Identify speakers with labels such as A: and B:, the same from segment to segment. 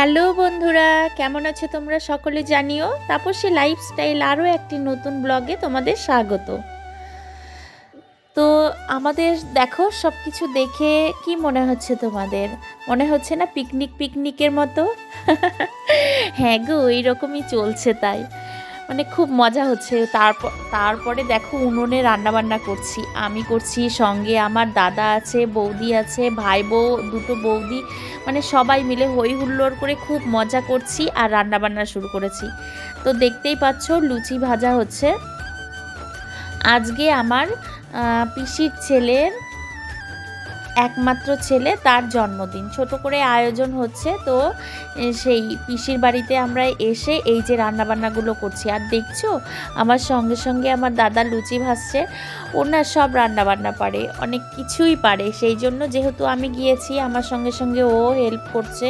A: Hello বন্ধুরা, কেমন আছো তোমরা? সকলে জানিও। তাপসী লাইফস্টাইল আরও একটি নতুন ব্লগে তোমাদের স্বাগত। তো আমাদের দেখো সব কিছু দেখে কি মনে হচ্ছে তোমাদের? মনে হচ্ছে না পিকনিকের মতো? হ্যাঁ গো, এইরকমই চলছে। তাই মানে খুব মজা হচ্ছে। তারপরে দেখো উনুনে রান্নাবান্না করছি, আমি করছি, সঙ্গে আমার দাদা আছে, বৌদি আছে, ভাই বউ দুটো বৌদি, মানে সবাই মিলে হই হুল্লোড় করে খুব মজা করছি আর রান্নাবান্না শুরু করেছি। তো দেখতেই পাচ্ছ লুচি ভাজা হচ্ছে। আজকে আমার পিসির ছেলের একমাত্র ছেলে, তার জন্মদিন, ছোট করে আয়োজন হচ্ছে। তো সেই পিসির বাড়িতে আমরা এসে এই যে রান্নাবান্নাগুলো করছি, আর দেখছো আমার সঙ্গে সঙ্গে আমার দাদা লুচি ভাজছে। ওনার সব রান্নাবান্না পারে, অনেক কিছুই পারে, সেই জন্য যেহেতু আমি গিয়েছি আমার সঙ্গে সঙ্গে ও হেল্প করছে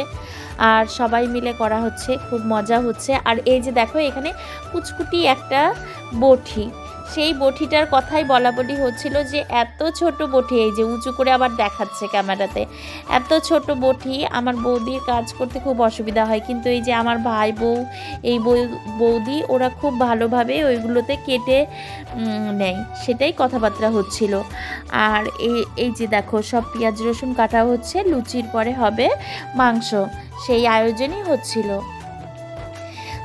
A: আর সবাই মিলে করা হচ্ছে, খুব মজা হচ্ছে। আর এই যে দেখো এখানে কুচকুটি একটা বটি, সেই বটিটার কথাই বলি হচ্ছিল যে এত ছোট বটি, এই যে উঁচু করে আবার দেখাচ্ছে ক্যামেরাতে, এত ছোট বটি আমার বৌদির কাজ করতে খুব অসুবিধা হয়, কিন্তু এই যে আমার ভাই বউ, এই বৌদি ওরা খুব ভালোভাবে ওইগুলোতে কেটে নেয়, সেটাই কথাবার্তা হচ্ছিল। আর এই যে দেখো সব পেঁয়াজ রসুন কাটা হচ্ছে, লুচির পরে হবে মাংস, সেই আয়োজনই হচ্ছিল।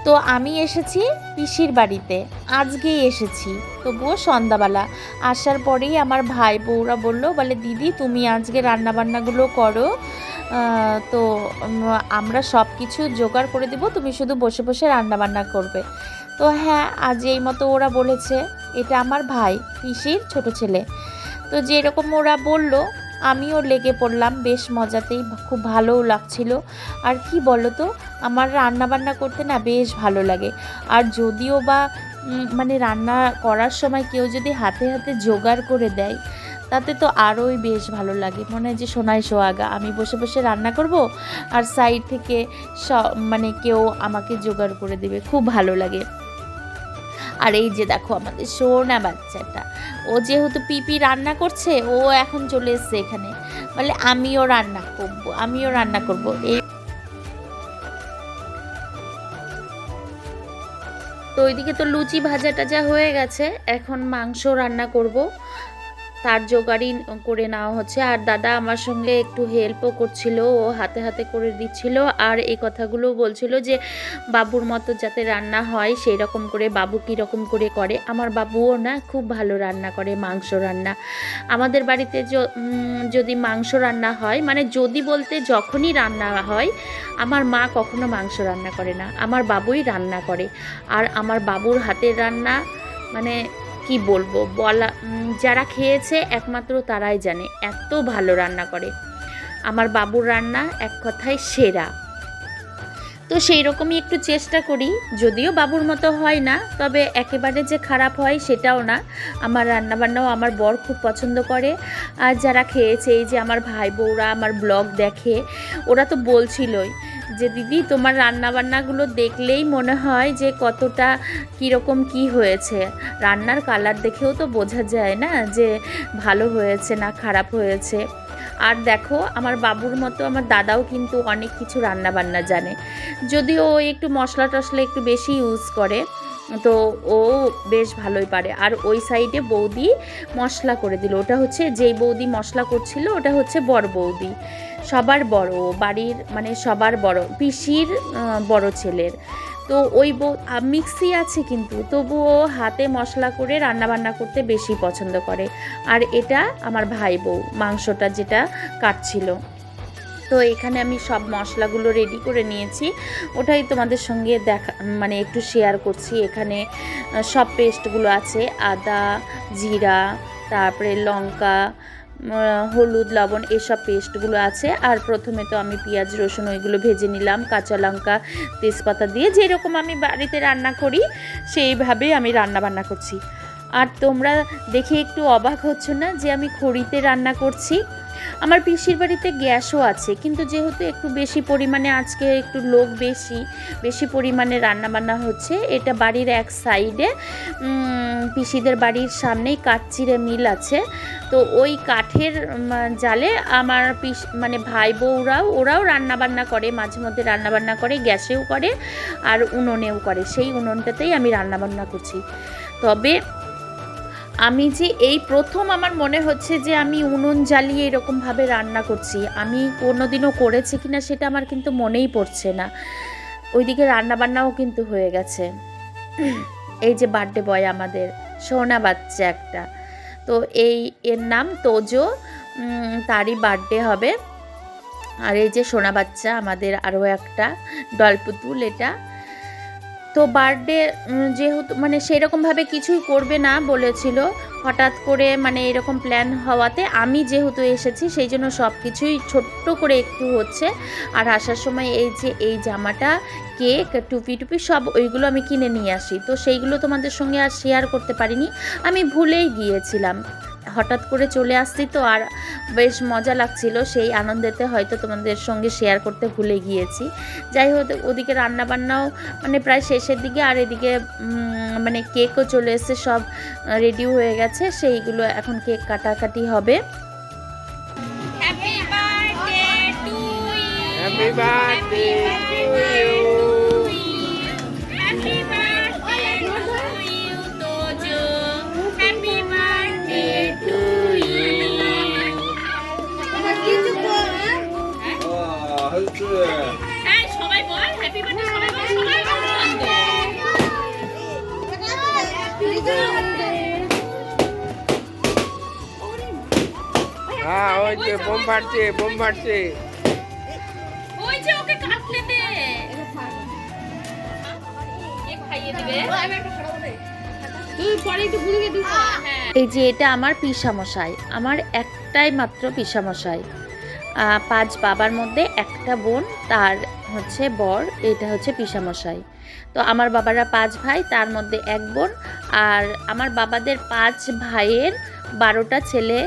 A: তো আমি এসেছি পিসির বাড়িতে, আজকেই এসেছি, তবুও সন্ধ্যাবেলা আসার পরেই আমার ভাই বউরা বলে দিদি তুমি আজকে রান্নাবান্নাগুলো করো, তো আমরা সব কিছু জোগাড় করে দেবো, তুমি শুধু বসে বসে রান্নাবান্না করবে। তো হ্যাঁ, আজ এই মতো ওরা বলেছে। এটা আমার ভাই, পিসির ছোট ছেলে। তো যেরকম ওরা বলল আমিও লেগে পড়লাম, বেশ মজাতেই, খুব ভালোও লাগছিল। আর কি বলো তো, আমার রান্না বান্না করতে না বেশ ভালো লাগে। আর যদিও বা মানে রান্না করার সময় কেউ যদি হাতে হাতে জোগাড় করে দেয়, তাতে তো আরোই বেশ ভালো লাগে, মনে হয় যে সোনায় সোহাগা, আমি বসে বসে রান্না করব আর সাইড থেকে মানে কেউ আমাকে জোগাড় করে দেবে, খুব ভালো লাগে। আর এই যে দেখো আমাদের সোনা বাচ্চাটা, ও যেহেতু পিপি রান্না করছে, ও এখন চলে এসছে এখানে, বলে আমিও রান্না করবো, আমিও রান্না করবো। এই তো ওইদিকে তো লুচি ভাজা টাজা হয়ে গেছে, এখন মাংস রান্না করব, তার জোগাড়ই করে নেওয়া হচ্ছে। আর দাদা আমার সঙ্গে একটু হেল্পও করছিল, ও হাতে হাতে করে দিচ্ছিল, আর এই কথাগুলো বলছিল যে বাবুর মতো যাতে রান্না হয় সেই রকম করে, বাবু কীরকম করে করে। আমার বাবুও না খুব ভালো রান্না করে মাংস রান্না। আমাদের বাড়িতে যদি মাংস রান্না হয়, মানে যদি বলতে যখনই রান্না হয়, আমার মা কখনো মাংস রান্না করে না, আমার বাবুই রান্না করে। আর আমার বাবুর হাতের রান্না মানে কি বলবো, যারা খেয়েছে একমাত্র তারাই জানে, এত ভালো রান্না করে আমার বাবুর রান্না, এক কথায় সেরা। তো সেই রকমই একটু চেষ্টা করি, যদিও বাবুর মতো হয় না, তবে একেবারে যে খারাপ হয় সেটাও না। আমার রান্নাবান্নাও আমার বর খুব পছন্দ করে। আর যারা খেয়েছে, এই যে আমার ভাই বউরা আমার ব্লগ দেখে, ওরা তো বলছিলই যে দিদি তোমার রান্নাবান্নাগুলো দেখলেই মনে হয় যে কতটা কীরকম কি হয়েছে, রান্নার কালার দেখেও তো বোঝা যায় না যে ভালো হয়েছে না খারাপ হয়েছে। আর দেখো আমার বাবুর মতো আমার দাদাও কিন্তু অনেক কিছু রান্নাবান্না জানে, যদিও ও একটু মশলা টশলা একটু বেশি ইউজ করে, তো ও বেশ ভালোই পারে। আর ওই সাইডে বৌদি মশলা করে দিল, ওটা হচ্ছে যেই বৌদি মশলা করছিল ওটা হচ্ছে বড় বৌদি, সবার বড় বাড়ির, মানে সবার বড়, পিসির বড় ছেলের। তো ওই মিক্সি আছে কিন্তু তবুও হাতে মশলা করে রান্নাবান্না করতে বেশি পছন্দ করে। আর এটা আমার ভাই বউ মাংসটা যেটা কাটছিল। তো এখানে আমি সব মশলাগুলো রেডি করে নিয়েছি, ওটাই তোমাদের সঙ্গে দেখা মানে একটু শেয়ার করছি। এখানে সব পেস্টগুলো আছে, আদা, জিরা, তারপরে লঙ্কা, হলুদ, লবণ, এসব পেস্টগুলো আছে। আর প্রথমে তো আমি পেঁয়াজ রসুন ওইগুলো ভেজে নিলাম, কাঁচা লঙ্কা তেজপাতা দিয়ে, যেরকম আমি বাড়িতে রান্না করি সেইভাবেই আমি রান্না করছি। আর তোমরা দেখে একটু অবাক হচ্ছ না যে আমি খড়িতে রান্না করছি? আমার পিসির বাড়িতে গ্যাসও আছে, কিন্তু যেহেতু একটু বেশি পরিমাণে আজকে একটু লোক বেশি পরিমাণে রান্নাবান্না হচ্ছে। এটা বাড়ির এক সাইডে, পিসিদের বাড়ির সামনেই কাঠচিড়ে মিল আছে। তো ওই কাঠের জালে আমার মানে ভাই ওরাও রান্নাবান্না করে, মাঝে মধ্যে রান্নাবান্না করে, গ্যাসেও করে আর উনুনেও করে। সেই উনুনটাতেই আমি রান্নাবান্না করছি। তবে আমি যে এই প্রথম আমার মনে হচ্ছে যে আমি উনুন জ্বালিয়ে এরকমভাবে রান্না করছি। আমি কোনোদিনও করেছি কিনা সেটা আমার কিন্তু মনেই পড়ছে না। ওইদিকে রান্নাবান্নাও কিন্তু হয়ে গেছে। এই যে বার্থডে বয় আমাদের সোনা বাচ্চা একটা, তো এর নাম তোজো, তারই বার্থডে হবে। আর এই যে সোনা বাচ্চা আমাদের আরও একটা ডলপুতুল, এটা তো বার্থডে যেহেতু মানে সেরকমভাবে কিছুই করবে না বলেছিল, হঠাৎ করে মানে এরকম প্ল্যান হওয়াতে আমি যেহেতু এসেছি সেই জন্য সব কিছুই ছোট্ট করে একটু হচ্ছে। আর আসার সময় এই যে এই জামাটা, কেক, টুপি সব ওইগুলো আমি কিনে নিয়ে আসি। তো সেইগুলো তোমাদের সঙ্গে আর শেয়ার করতে পারিনি, আমি ভুলেই গিয়েছিলাম। হঠাৎ করে চলে আসছি তো, আর বেশ মজা লাগছিল, সেই আনন্দেতে হয়তো তোমাদের সঙ্গে শেয়ার করতে ভুলে গিয়েছি। যাই হোক, ওদিকে রান্নাবান্নাও মানে প্রায় শেষের দিকে, আর এদিকে মানে কেকও চলে এসেছে, সব রেডি হয়ে গেছে। সেইগুলো এখন কেক কাটাকাটি হবে।
B: Happy birthday to you.
A: সবাই বল হ্যাপি বার্থডে, সবাই বল, সবাই বল।
B: হ্যাঁ, ওই যে বোম ফাটছে।
A: ওই যে ওকে কাটলে দে, কেক খাইয়ে দিবে। তুই পরে একটু ঘুরিয়ে দিস। এই যে এটা আমার পিসামশাই, আমার একটাই মাত্র পিসামশাই। 5 বাবার মধ্যে একটা বোন, তার হচ্ছে বর, এটা হচ্ছে পিসামশাই। তো আমার বাবারা 5 ভাই, তার মধ্যে এক বোন। আর আমার বাবাদের 5 ভাইয়ের 12টা ছেলে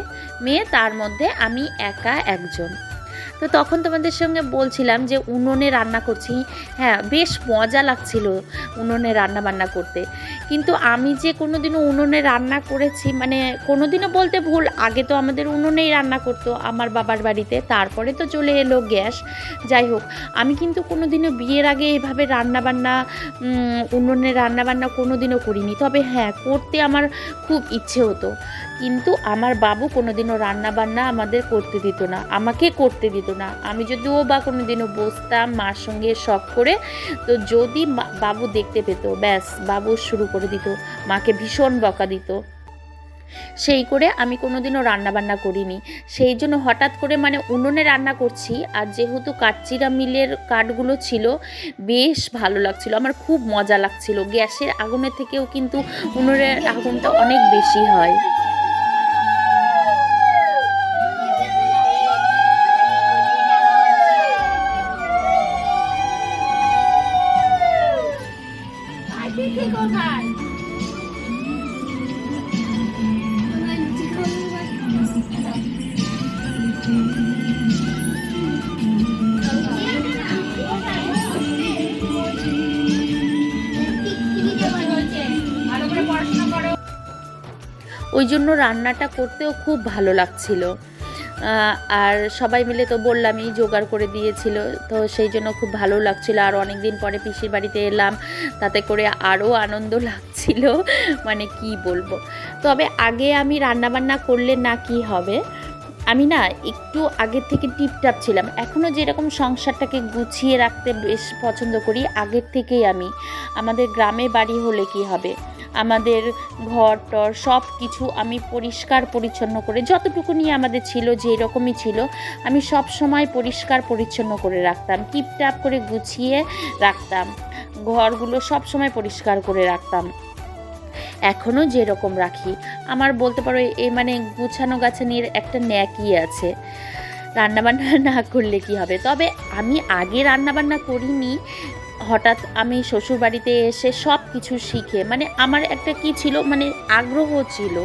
A: মেয়ে, তার মধ্যে আমি একা একজন। তো তখন তোমাদের সঙ্গে বলছিলাম যে উনুনে রান্না করছি। হ্যাঁ, বেশ মজা লাগছিল উনুনে রান্না বান্না করতে। কিন্তু আমি যে কোনোদিনও উনুনে রান্না করেছি মানে কোনোদিনও বলতে ভুল, আগে তো আমাদের উনুনেই রান্না করতো আমার বাবার বাড়িতে, তারপরে তো চলে এলো গ্যাস। যাই হোক, আমি কিন্তু কোনোদিনও বিয়ের আগে এভাবে রান্নাবান্না উনুনে রান্নাবান্না কোনোদিনও করিনি। তবে হ্যাঁ, করতে আমার খুব ইচ্ছে হতো, কিন্তু আমার বাবু কোনোদিনও রান্নাবান্না আমাদের করতে দিত না, আমাকে করতে দিত না। আমি যদিও বা কোনোদিনও বসতাম মার সঙ্গে শখ করে, তো যদি বাবু দেখতে পেত, ব্যাস বাবু শুরু করে দিত, মাকে ভীষণ বকা দিত। সেই করে আমি কোনোদিনও রান্নাবান্না করিনি। সেই জন্য হঠাৎ করে মানে উনুনে রান্না করছি, আর যেহেতু কাঠচিড়া মিলের কাঠগুলো ছিল, বেশ ভালো লাগছিল, আমার খুব মজা লাগছিল। গ্যাসের আগুনের থেকেও কিন্তু উনুনের আগুনটা অনেক বেশি হয়। ওই জন্য রান্নাটা করতেও খুব ভালো লাগছিল। আর সবাই মিলে তো বললামই জোগাড় করে দিয়েছিল, তো সেই জন্য খুব ভালো লাগছিল। আর অনেক দিন পরে পিসির বাড়িতে এলাম, তাতে করে আরও আনন্দ লাগছিল, মানে কি বলবো। তবে আগে আমি রান্নাবান্না করলে না কি হবে, আমি না একটু আগের থেকে টিপটাপ ছিলাম। এখনও যেরকম সংসারটাকে গুছিয়ে রাখতে বেশ পছন্দ করি, আগের থেকেই আমি। আমাদের গ্রামে বাড়ি হলে কি হবে, আমাদের ঘর টর সব কিছু আমি পরিষ্কার পরিচ্ছন্ন করে, যতটুকু নিয়ে আমাদের ছিল, যেই রকমই ছিল, আমি সব সময় পরিষ্কার পরিচ্ছন্ন করে রাখতাম, টিপটাপ করে গুছিয়ে রাখতাম, ঘরগুলো সব সময় পরিষ্কার করে রাখতাম। এখনও যেরকম রাখি, আমার বলতে পারো এই মানে গুছানো গাছানির একটা ন্যাকই আছে। রান্নাবান্না না করলে কি হবে। তবে আমি আগে রান্নাবান্না করিনি, হঠাৎ আমি শ্বশুরবাড়িতে এসে সব কিছু শিখে, মানে আমার একটা কি ছিল, মানে আগ্রহ ছিল,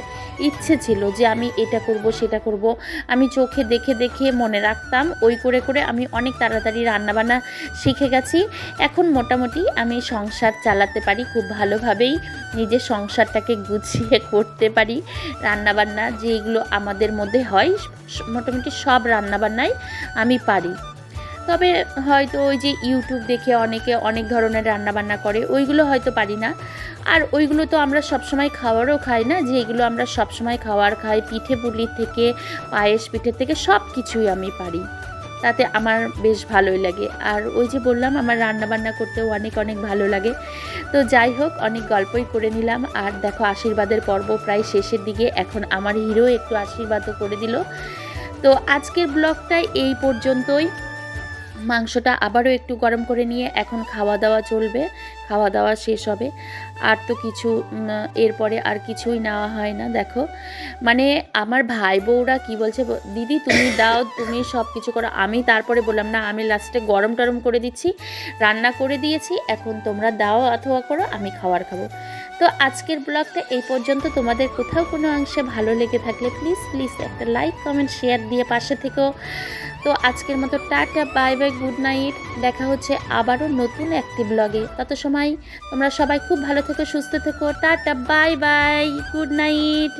A: ইচ্ছে ছিল যে আমি এটা করব সেটা করব। আমি চোখে দেখে দেখে মনে রাখতাম, ওই করে করে আমি অনেক তাড়াতাড়ি রান্নাবান্না শিখে গেছি। এখন মোটামুটি আমি সংসার চালাতে পারি খুব ভালোভাবেই, নিজের সংসারটাকে গুছিয়ে করতে পারি। রান্নাবান্না যেগুলো আমাদের মধ্যে হয় মোটামুটি সব রান্নাবান্নাই আমি পারি। তবে হয়তো ওই যে ইউটিউব দেখে অনেকে অনেক ধরনের রান্নাবান্না করে, ওইগুলো হয়তো পারি না। আর ওইগুলো তো আমরা সবসময় খাওয়ারও খাই না, যে এগুলো আমরা সবসময় খাওয়ার খাই, পিঠে পুলি থেকে পায়েস পিঠের থেকে সব কিছুই আমি পারি, তাতে আমার বেশ ভালোই লাগে। আর ওই যে বললাম আমার রান্নাবান্না করতেও অনেক অনেক ভালো লাগে। তো যাই হোক, অনেক গল্পই করে নিলাম। আর দেখো আশীর্বাদের পর্ব প্রায় শেষের দিকে, এখন আমার হিরো একটু আশীর্বাদও করে দিল। তো আজকের ব্লগটা এই পর্যন্তই। মাংসটা আবারও একটু গরম করে নিয়ে এখন খাওয়া দাওয়া চলবে, খাওয়া দাওয়া শেষ হবে। আর তো কিছু এরপরে আর কিছুই নেওয়া হয় না। দেখো মানে আমার ভাই বউরা কি বলছে, দিদি তুমি দাও, তুমি সব কিছু করো। আমি তারপরে বললাম না, আমি লাস্টে গরম টরম করে দিচ্ছি, রান্না করে দিয়েছি, এখন তোমরা দাও অথবা করো, আমি খাবার খাবো। তো আজকের ব্লগটা এই পর্যন্ত। তোমাদের কোথাও কোনো অংশে ভালো লেগে থাকলে প্লিজ প্লিজ একটা লাইক কমেন্ট শেয়ার দিয়ে পাশে থেকেও। তো আজকের মতো tata, bye bye, good night. দেখা হচ্ছে আবারও নতুন একটি ব্লগে। তত সময় তোমরা সবাই খুব ভালো থেকো, সুস্থ থেকো। Tata, bye bye, good night.